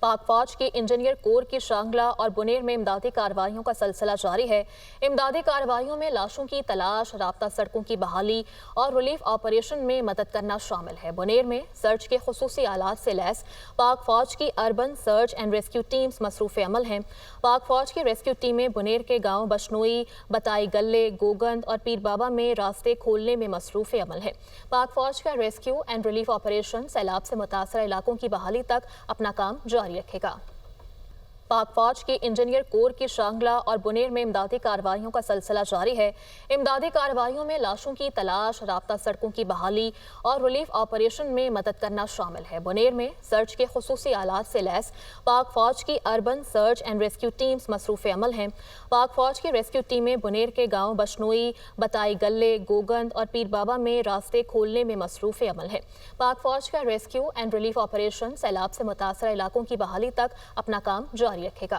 पाक फौज के इंजीनियर कोर की शांगला और बुनेर में इमदादी कार्रवाइयों का सिलसिला जारी है। इमदादी कार्रवाइयों में लाशों की तलाश, राब्ता सड़कों की बहाली और रिलीफ ऑपरेशन में मदद करना शामिल है। बुनेर में सर्च के खुसूसी आलात से लैस पाक फौज की urban search and rescue teams मसरूफ़ अमल हैं। पाक फौज की रेस्क्यू टीमें बुनेर के गाँव बशनोई, बताई गल्ले, गोगंद और पीर बाबा में रास्ते खोलने में मसरूफ़ अमल है। पाक फौज का रेस्क्यू एंड रिलीफ ऑपरेशन सैलाब से मुतासर इलाकों की बहाली तक अपना काम जारी रखेगा। पाक फौज के इंजीनियर कोर की शांगला और बुनेर में इमदादी कार्रवाइयों का सिलसिला जारी है। इमदादी कार्रवाइयों में लाशों की तलाश, राब्ता सड़कों की बहाली और रिलीफ ऑपरेशन में मदद करना शामिल है। बुनेर में सर्च के खुसूसी आलात से लैस पाक फौज की urban search and rescue teams मसरूफ़ अमल हैं। पाक फौज की रेस्क्यू टीमें बुनेर के गाँव बशनोई, बताई गल्ले, गोगंद और पीर बाबा में रास्ते खोलने में मसरूफ़ अमल है। पाक फौज का रेस्क्यू एंड रिलीफ ऑपरेशन सैलाब से मुतासर इलाकों की बहाली तक अपना काम जारी रखेगा।